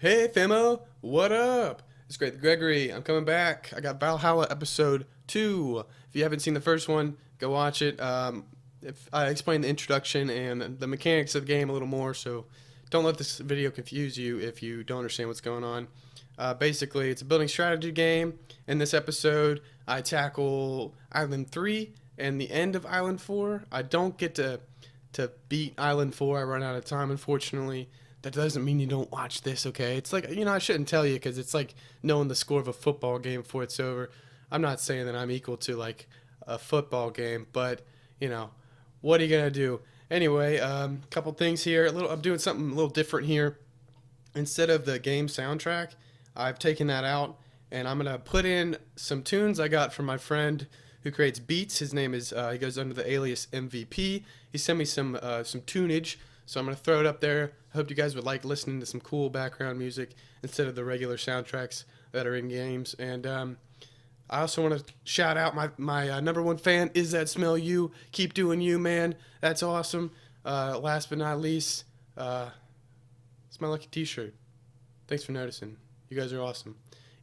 Hey fammo, what up? It's Great Gregory. I'm coming back. I got Valhalla episode 2. If you haven't seen the first one, go watch it. If I explain the introduction and the mechanics of the game a little more, so don't let this video confuse you if you don't understand what's going on. Basically, it's a building strategy game. In this episode, I tackle Island 3 and the end of Island 4. I don't get to beat Island 4. I run out of time, unfortunately. That doesn't mean you don't watch this, okay? It's like, I shouldn't tell you because it's like knowing the score of a football game before it's over. I'm not saying that I'm equal to, like, a football game, but, what are you going to do? Anyway, couple things here. I'm doing something a little different here. Instead of the game soundtrack, I've taken that out, and I'm going to put in some tunes I got from my friend who creates beats. His name is, he goes under the alias MVP. He sent me some tunage, so I'm going to throw it up there. I hope you guys would like listening to some cool background music instead of the regular soundtracks that are in games. And I also want to shout out my number one fan, Is That Smell You? Keep doing you, man. That's awesome. Last but not least, it's my lucky t-shirt. Thanks for noticing. You guys are awesome.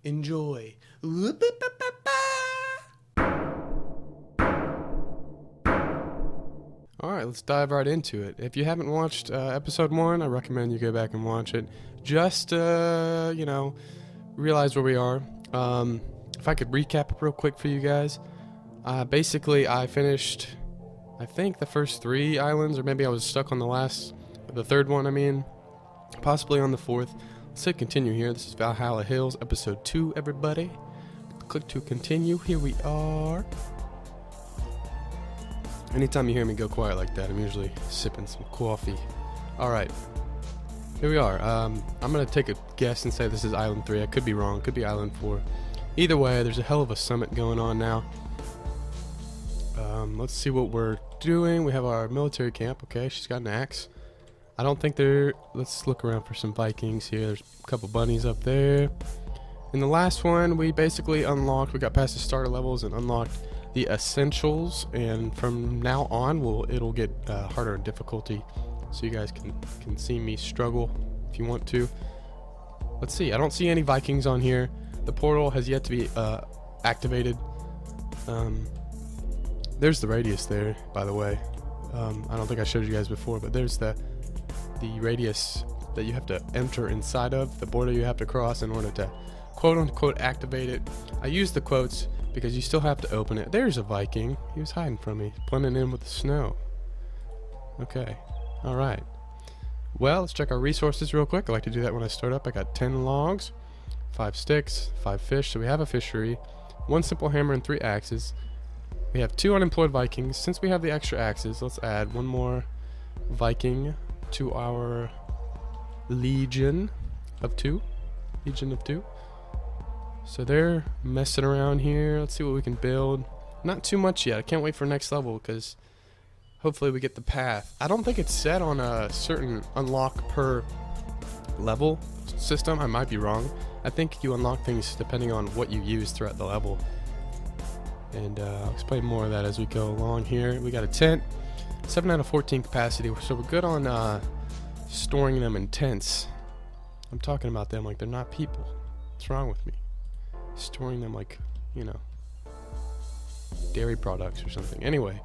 Enjoy. Alright, let's dive right into it. If you haven't watched episode 1, I recommend you go back and watch it. Just, realize where we are. If I could recap it real quick for you guys. Basically, I finished, I think, the first 3 islands, or maybe I was stuck on the third one, possibly on the 4th. Let's hit continue here. This is Valhalla Hills, episode 2, everybody. Click to continue. Here we are. Anytime you hear me go quiet like that, I'm usually sipping some coffee. Alright, here we are. I'm going to take a guess and say this is Island 3. I could be wrong. Could be Island 4. Either way, there's a hell of a summit going on now. Let's see what we're doing. We have our military camp. Okay, she's got an axe. I don't think let's look around for some Vikings here. There's a couple bunnies up there. In the last one, we basically unlocked, we got past the starter levels and unlocked the essentials, and from now on it'll get harder in difficulty, so you guys can see me struggle if you want to. Let's see, I don't see any Vikings on here. The portal has yet to be activated. There's the radius there, by the way. I don't think I showed you guys before, but there's the radius that you have to enter inside of, the border you have to cross in order to quote unquote activate it. I use the quotes because you still have to open it. There's a Viking. He was hiding from me, blending in with the snow. Okay. Alright. Well, let's check our resources real quick. I like to do that when I start up. I got 10 logs, 5 sticks, 5 fish. So we have a fishery, 1 simple hammer, and 3 axes. We have 2 unemployed Vikings. Since we have the extra axes, let's add 1 more Viking to our Legion of 2. Legion of 2. So they're messing around here. Let's see what we can build. Not too much yet. I can't wait for next level because hopefully we get the path. I don't think it's set on a certain unlock per level system. I might be wrong. I think you unlock things depending on what you use throughout the level. And I'll explain more of that as we go along here. We got a tent. 7 out of 14 capacity. So we're good on storing them in tents. I'm talking about them like they're not people. What's wrong with me? Storing them like, dairy products or something. Anyway,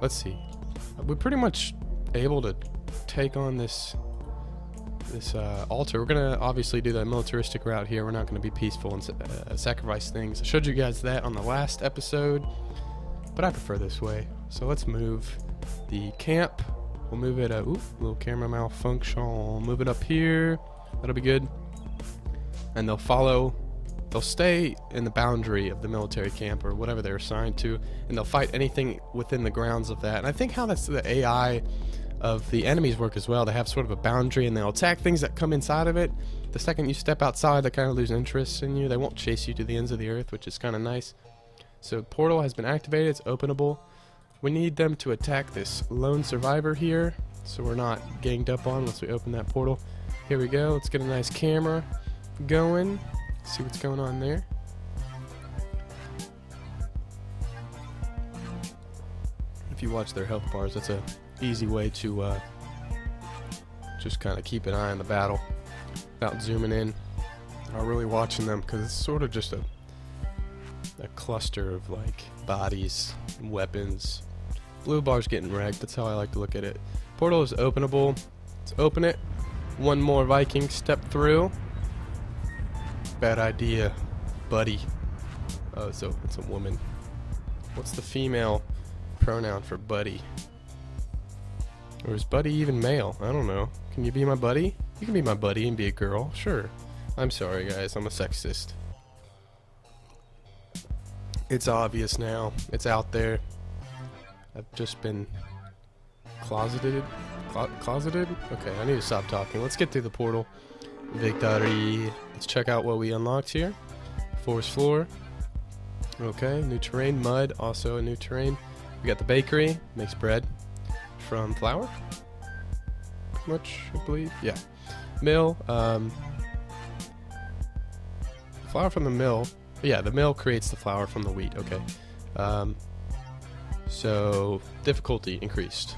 let's see. We're pretty much able to take on this altar. We're gonna obviously do the militaristic route here. We're not gonna be peaceful and sacrifice things. I showed you guys that on the last episode, but I prefer this way. So let's move the camp. We'll move it. Little camera malfunction. Move it up here. That'll be good. And they'll stay in the boundary of the military camp or whatever they're assigned to, and they'll fight anything within the grounds of that. And I think how that's the AI of the enemies work as well. They have sort of a boundary, and they'll attack things that come inside of it. The second you step outside, they kind of lose interest in you. They won't chase you to the ends of the earth, which is kind of nice. So portal has been activated. It's openable. We need them to attack this lone survivor here, so we're not ganged up on once we open that portal. Here we go. Let's get a nice camera going. See what's going on there. If you watch their health bars, that's a easy way to just kind of keep an eye on the battle. without zooming in or really watching them, because it's sort of just a cluster of like bodies and weapons. Blue bar's getting wrecked. That's how I like to look at it. Portal is openable. Let's open it. One more Viking step through. Bad idea, buddy. Oh, so it's a woman. What's the female pronoun for buddy? Or is buddy even male? I don't know. Can you be my buddy? You can be my buddy and be a girl. Sure. I'm sorry, guys. I'm a sexist. It's obvious now. It's out there. I've just been closeted. Closeted? Okay, I need to stop talking. Let's get through the portal. Victory. Let's check out what we unlocked here. Forest floor. Okay, new terrain. Mud, also a new terrain. We got the bakery. Makes bread from flour. Much, I believe. Yeah. Mill. Flour from the mill. Yeah, the mill creates the flour from the wheat. Okay. So difficulty increased,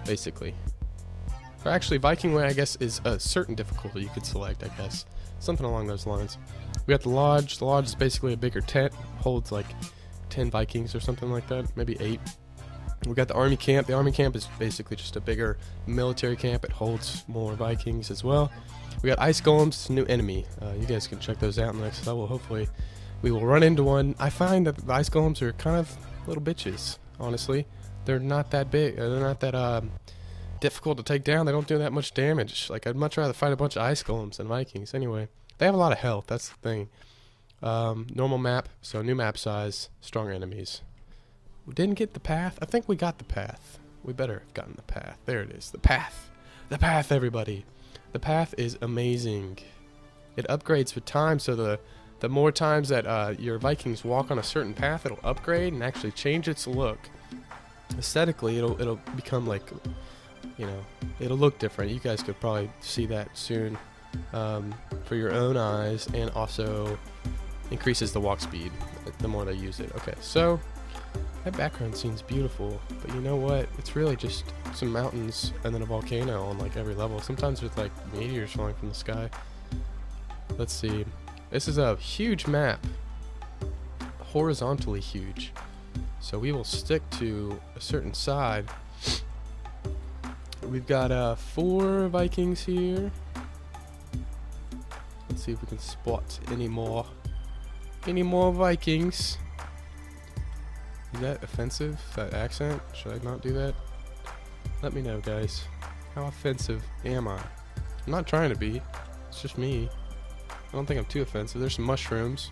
basically. Or actually, Viking Way, I guess, is a certain difficulty you could select, I guess. Something along those lines. We got the lodge. The lodge is basically a bigger tent. Holds like 10 Vikings or something like that. Maybe 8. We got the army camp. The army camp is basically just a bigger military camp. It holds more Vikings as well. We got ice golems, new enemy. You guys can check those out in the next level. Hopefully we will run into one. I find that the ice golems are kind of little bitches, honestly. They're not that big. They're not that difficult to take down. They don't do that much damage. Like, I'd much rather fight a bunch of ice golems than Vikings. Anyway, they have a lot of health. That's the thing. Normal map, so new map size, strong enemies. We didn't get the path. I think we got the path. We better have gotten the path. There it is. The path. The path, everybody. The path is amazing. It upgrades with time, so the more times that your Vikings walk on a certain path, it'll upgrade and actually change its look. Aesthetically, it'll become like, you know, it'll look different. You guys could probably see that soon for your own eyes, and also increases the walk speed the more they use it. Okay, so that background scene's beautiful, but you know what? It's really just some mountains and then a volcano on like every level. Sometimes with like meteors falling from the sky. Let's see. This is a huge map, horizontally huge. So we will stick to a certain side. We've got 4 Vikings here. Let's see if we can spot any more Vikings. Is that offensive, that accent? Should I not do that? Let me know, guys. How offensive am I? I'm not trying to be. It's just me. I don't think I'm too offensive. There's some mushrooms.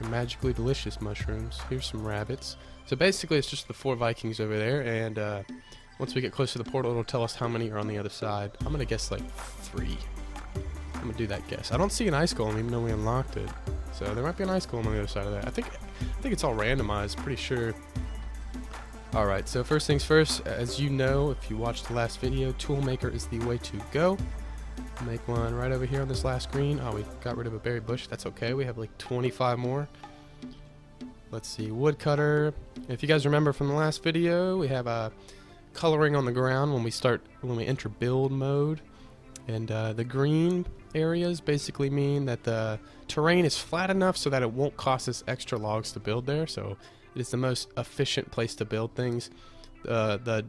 They're magically delicious mushrooms. Here's some rabbits. So basically it's just the 4 Vikings over there, and once we get close to the portal, it'll tell us how many are on the other side. I'm gonna guess like 3. I'm gonna do that guess. I don't see an ice golem even though we unlocked it. So there might be an ice golem on the other side of that. I think it's all randomized, pretty sure. Alright, so first things first, as you know, if you watched the last video, Toolmaker is the way to go. Make one right over here on this last screen. Oh, we got rid of a berry bush. That's okay. We have like 25 more. Let's see, woodcutter. If you guys remember from the last video, we have coloring on the ground when we enter build mode. And the green areas basically mean that the terrain is flat enough so that it won't cost us extra logs to build there. So it is the most efficient place to build things. I don't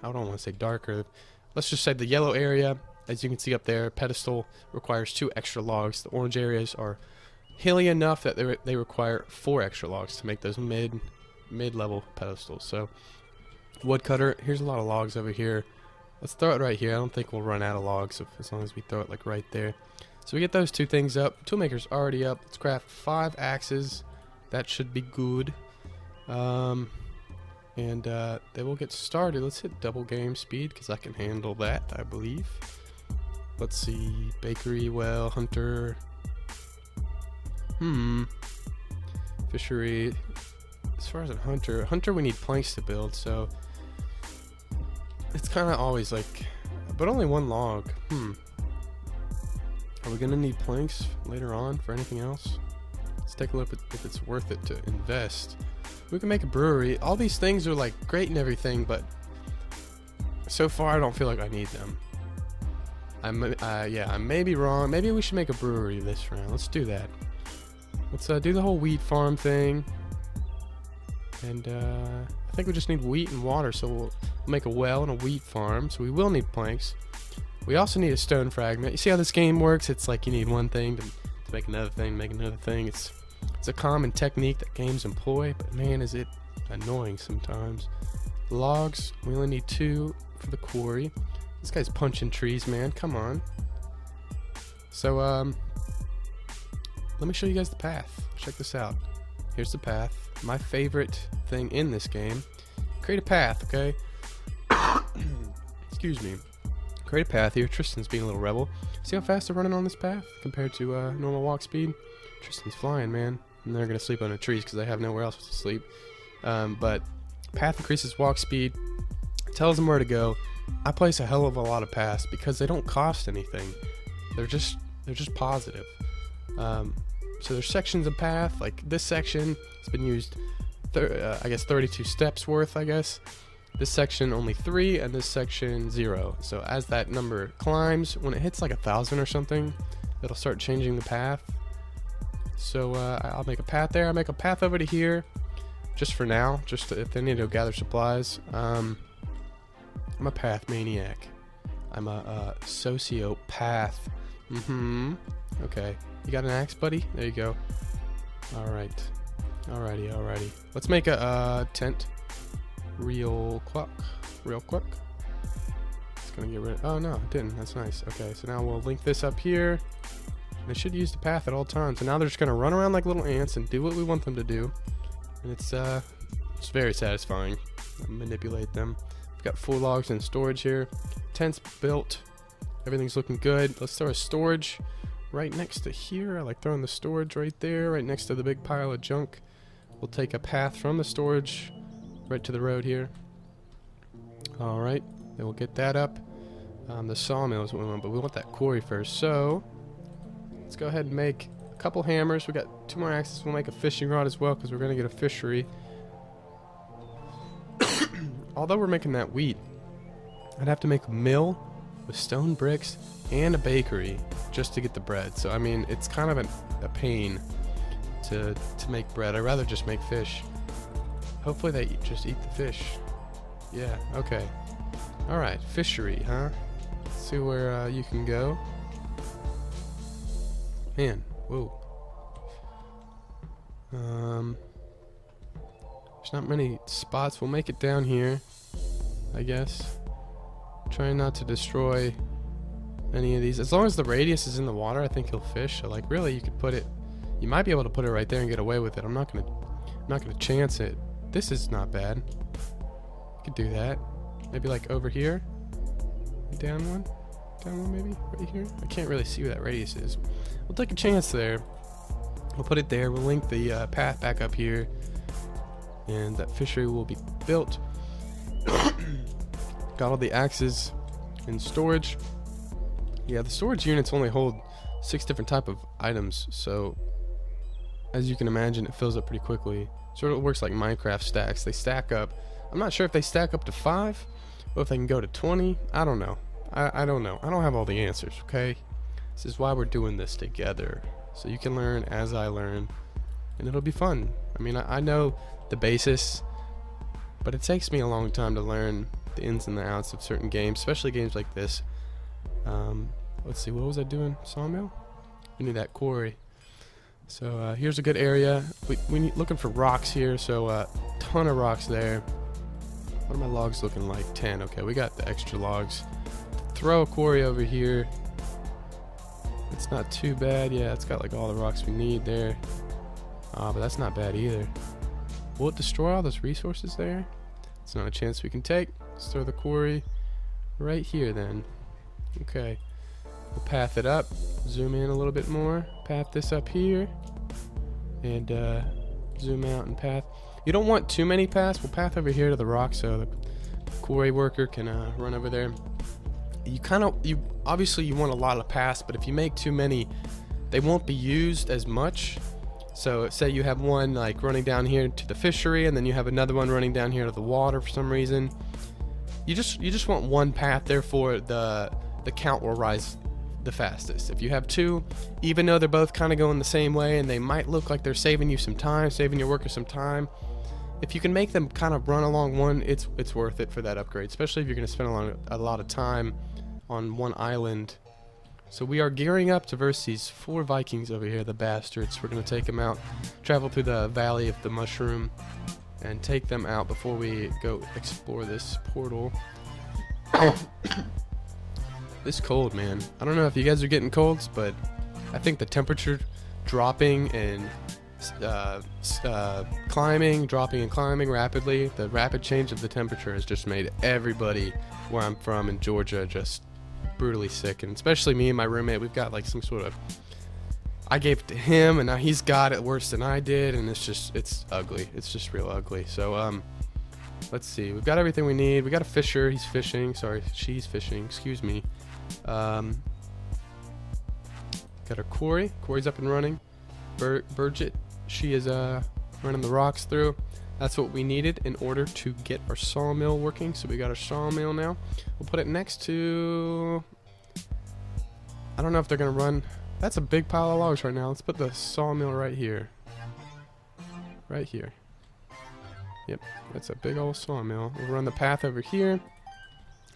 want to say darker. Let's just say the yellow area, as you can see up there, pedestal requires 2 extra logs. The orange areas are hilly enough that they require 4 extra logs to make those mid-level pedestals. So woodcutter, here's a lot of logs over here. Let's throw it right here. I don't think we'll run out of logs as long as we throw it like right there. So we get those 2 things up. Toolmaker's already up. Let's craft 5 axes. That should be good. And they will get started. Let's hit double game speed because I can handle that, I believe. Let's see. Bakery, well, hunter. Fishery. As far as a hunter we need planks to build, so it's kind of always like, but only 1 log. Are we gonna need planks later on for anything else? Let's take a look at if it's worth it to invest. We can make a brewery. All these things are like great and everything, but so far I don't feel like I need them. I may be wrong. Maybe we should make a brewery this round. Let's do that. Let's do the whole wheat farm thing. And I think we just need wheat and water, so we'll make a well and a wheat farm. So we will need planks. We also need a stone fragment. You see how this game works? It's like you need one thing to make another thing, make another thing. It's a common technique that games employ, but man, is it annoying sometimes. Logs, we only need 2 for the quarry. This guy's punching trees, man. Come on. So, let me show you guys the path. Check this out. Here's the path. My favorite thing in this game. Create a path, okay? Excuse me. Create a path here. Tristan's being a little rebel. See how fast they're running on this path compared to normal walk speed? Tristan's flying, man. And they're going to sleep under trees because they have nowhere else to sleep. But path increases walk speed. Tells them where to go. I place a hell of a lot of paths because they don't cost anything. They're just positive. So there's sections of path, like this section has been used, I guess 32 steps worth, I guess. This section only 3, and this section 0. So as that number climbs, when it hits like 1,000 or something, it'll start changing the path. So I'll make a path there. I'll make a path over to here, just for now, just if they need to go gather supplies. I'm a path maniac. I'm a sociopath. Okay. You got an axe, buddy? There you go. Alright. Alrighty. Let's make a tent. Real quick. It's gonna get rid of... Oh, no, it didn't. That's nice. Okay, so now we'll link this up here. They should use the path at all times. And now they're just gonna run around like little ants and do what we want them to do. And it's very satisfying. Manipulate them. We've got 4 logs in storage here. Tent's built. Everything's looking good. Let's throw a storage right next to here. I like throwing the storage right there, right next to the big pile of junk. We'll take a path from the storage right to the road here. Alright, then we'll get that up. The sawmill is what we want, but we want that quarry first. So, let's go ahead and make a couple hammers. We got 2 more axes. We'll make a fishing rod as well because we're going to get a fishery. Although we're making that wheat, I'd have to make a mill with stone bricks and a bakery just to get the bread. So I mean, it's kind of a pain to make bread. I'd rather just make fish. Hopefully they just eat the fish. Yeah, okay. Alright, fishery, huh? Let's see where you can go. Man, whoa. There's not many spots. We'll make it down here, I guess. Trying not to destroy any of these. As long as the radius is in the water, I think he'll fish. So like really you could put it, you might be able to put it right there and get away with it. I'm not gonna chance it. This is not bad. Could do that. Maybe like over here. Down one maybe, right here. I can't really see where that radius is. We'll take a chance there. We'll put it there. We'll link the path back up here. And that fishery will be built. Got all the axes in storage. Yeah, the storage units only hold 6 different type of items, so as you can imagine, it fills up pretty quickly. Sort of works like Minecraft stacks. They stack up. I'm not sure if they stack up to 5 or if they can go to 20. I don't know. I don't know. I don't have all the answers, okay? This is why we're doing this together, so you can learn as I learn, and it'll be fun. I mean, I know the basis, but it takes me a long time to learn the ins and the outs of certain games, especially games like this. Let's see, what was I doing? Sawmill? We need that quarry. So here's a good area. We need, looking for rocks here, so ton of rocks there. What are my logs looking like? 10. Okay, we got the extra logs. Throw a quarry over here. It's not too bad. Yeah, it's got like all the rocks we need there. But that's not bad either. Will it destroy all those resources there? It's not a chance we can take. Let's throw the quarry right here then. Okay. We'll path it up. Zoom in a little bit more. Path this up here. And zoom out and path. You don't want too many paths. We'll path over here to the rock so the quarry worker can run over there. Obviously you want a lot of paths, but if you make too many, they won't be used as much. So say you have one like running down here to the fishery, and then you have another one running down here to the water for some reason. You just want one path there for the the count will rise the fastest. If you have 2, even though they're both kind of going the same way and they might look like they're saving you some time, saving your workers some time, if you can make them kind of run along one, it's worth it for that upgrade, especially if you're going to spend a lot of time on one island. So we are gearing up to verse these 4 Vikings over here, the bastards. We're going to take them out, travel through the Valley of the Mushroom, and take them out before we go explore this portal. This cold, man. I don't know if you guys are getting colds, but I think the temperature dropping and dropping and climbing rapidly, the rapid change of the temperature has just made everybody where I'm from in Georgia just brutally sick, and especially me and my roommate. We've got like some sort of, I gave it to him and now he's got it worse than I did, and it's ugly. It's just real ugly. So let's see, we've got everything we need. We got a fisher, he's fishing, sorry, she's fishing, excuse me. Got our quarry's up and running. Burgett, she is running the rocks through. That's what we needed in order to get our sawmill working. So we got our sawmill now. We'll put it next to, I don't know if they're gonna run, that's a big pile of logs right now. Let's put the sawmill right here. Right here. Yep, that's a big old sawmill. We'll run the path over here.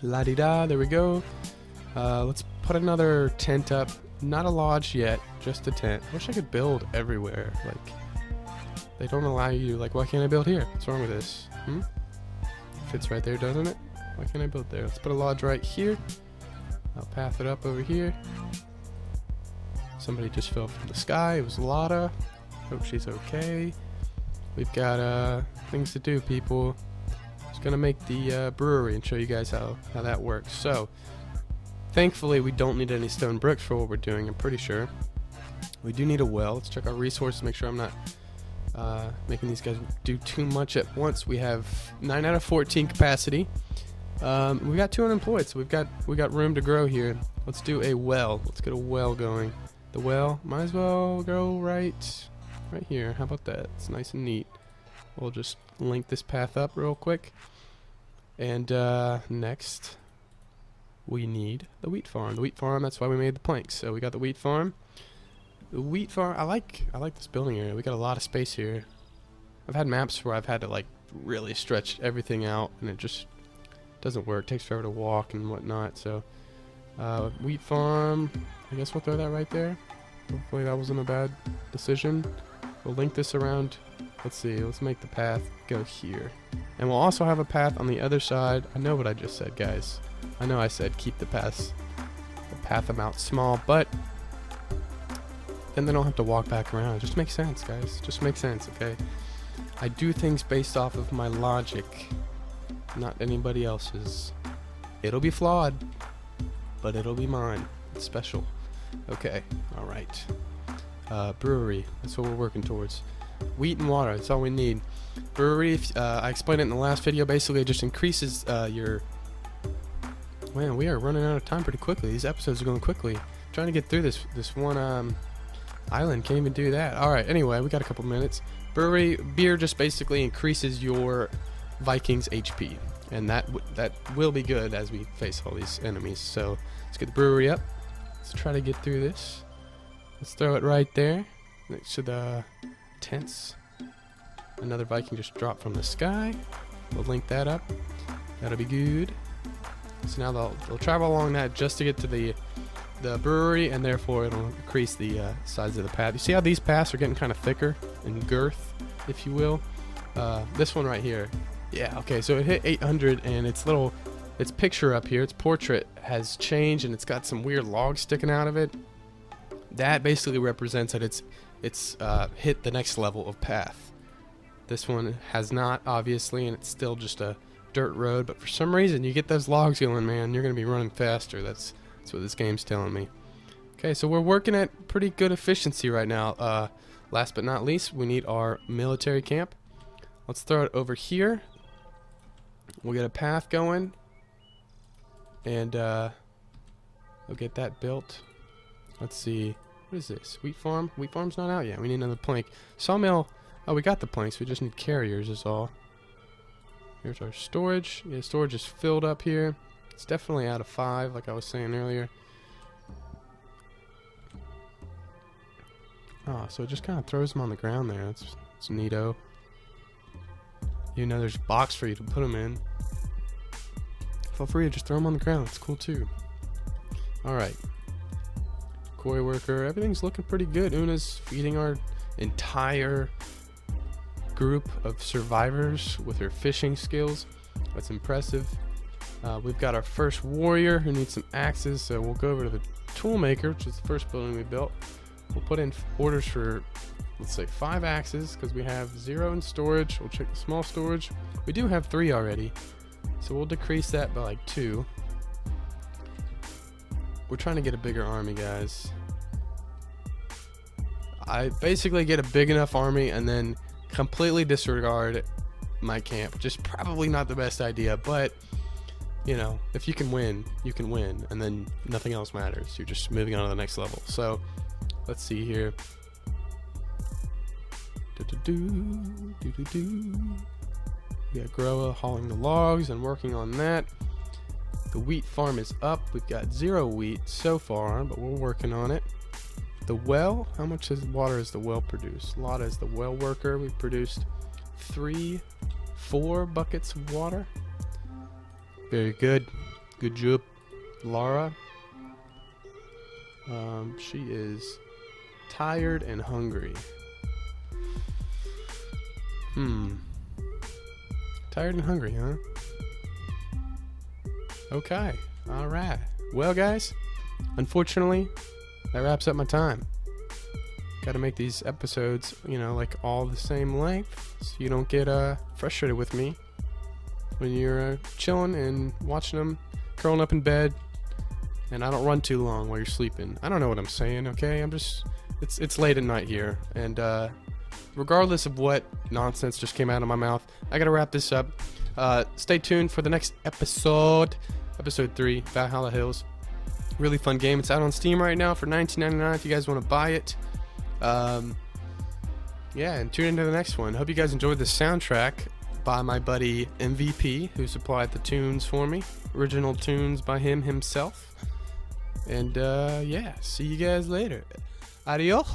La-di-da, there we go. Let's put another tent up. Not a lodge yet, just a tent. Wish I could build everywhere. Like, they don't allow you, like, why can't I build here? What's wrong with this? Fits right there, doesn't it? Why can't I build there? Let's put a lodge right here. I'll path it up over here. Somebody just fell from the sky. It was Lotta. Hope she's okay. We've got things to do, people. Just gonna make the brewery and show you guys how that works. So, thankfully, we don't need any stone bricks for what we're doing, I'm pretty sure. We do need a well. Let's check our resources, make sure I'm not making these guys do too much at once. We have 9 out of 14 capacity. We got 2 unemployed, so we got room to grow here. Let's do a well. Let's get a well going. The well might as well go right here. How about that? It's nice and neat. We'll just link this path up real quick. And next, we need the wheat farm. The wheat farm, that's why we made the planks. So we got the wheat farm. The wheat farm, I like this building area. We got a lot of space here. I've had maps where I've had to like really stretch everything out, and it just doesn't work. It takes forever to walk and whatnot. So wheat farm, I guess we'll throw that right there. Hopefully that wasn't a bad decision. We'll link this around. Let's see, let's make the path go here. And we'll also have a path on the other side. I know what I just said, guys. I know I said keep the path amount small, but then they don't have to walk back around. It just makes sense, guys. Just makes sense, okay? I do things based off of my logic, not anybody else's. It'll be flawed, but it'll be mine. It's special. Okay, alright. Brewery, that's what we're working towards. Wheat and water, that's all we need. Brewery, I explained it in the last video, basically it just increases your... Man, we are running out of time pretty quickly. These episodes are going quickly. Trying to get through this one island, can't even do that. Alright, anyway, we got a couple minutes. Brewery, beer just basically increases your Vikings HP. And that will be good as we face all these enemies. So, let's get the brewery up. Let's try to get through this. Let's throw it right there, next to the tents. Another Viking just dropped from the sky. We'll link that up. That'll be good. So now they'll travel along that just to get to the brewery, and therefore it'll increase the size of the path. You see how these paths are getting kind of thicker in girth, if you will? This one right here. Yeah, okay, so it hit 800, and its picture up here, its portrait has changed, and it's got some weird logs sticking out of it. That basically represents that it's hit the next level of path. This one has not, obviously, and it's still just a dirt road, but for some reason you get those logs going, man, you're gonna be running faster. That's what this game's telling me. Okay, so we're working at pretty good efficiency right now. Last but not least, we need our military camp. Let's throw it over here. We'll get a path going, and we'll get that built. Let's see, what is this? Wheat farm? Wheat farm's not out yet. We need another plank. Sawmill. Oh, we got the planks. We just need carriers is all. Here's our storage. Yeah, storage is filled up here. It's definitely out of 5, like I was saying earlier. Oh, so it just kind of throws them on the ground there. It's neato. You know, there's a box for you to put them in. Feel free to just throw them on the ground. It's cool too. Alright. Koi worker. Everything's looking pretty good. Una's feeding our entire group of survivors with her fishing skills. That's impressive. We've got our first warrior who needs some axes, so we'll go over to the toolmaker, which is the first building we built. We'll put in orders for, let's say, 5 axes, because we have 0 in storage. We'll check the small storage. We do have 3 already, so we'll decrease that by like 2. We're trying to get a bigger army, guys. I basically get a big enough army and then completely disregard my camp, which is probably not the best idea, but you know, if you can win, you can win, and then nothing else matters. You're just moving on to the next level. So let's see here. Yeah, Groa hauling the logs and working on that. The wheat farm is up. We've got 0 wheat so far, but we're working on it. The well, how much water has the well produced? A lot as the well worker. We've produced 4 buckets of water. Very good. Good job, Laura. She is tired and hungry. Tired and hungry, huh? Okay. Alright. Well, guys, unfortunately, that wraps up my time. Gotta make these episodes, you know, like all the same length, so you don't get frustrated with me when you're chilling and watching them, curling up in bed, and I don't run too long while you're sleeping. I don't know what I'm saying, okay? It's late at night here, and regardless of what nonsense just came out of my mouth, I gotta wrap this up. Stay tuned for the next episode 3, Valhalla Hills. Really fun game. It's out on Steam right now for $19.99 if you guys want to buy it. Yeah, and tune into the next one. Hope you guys enjoyed the soundtrack by my buddy MVP, who supplied the tunes for me. Original tunes by himself. And yeah, see you guys later. Adios.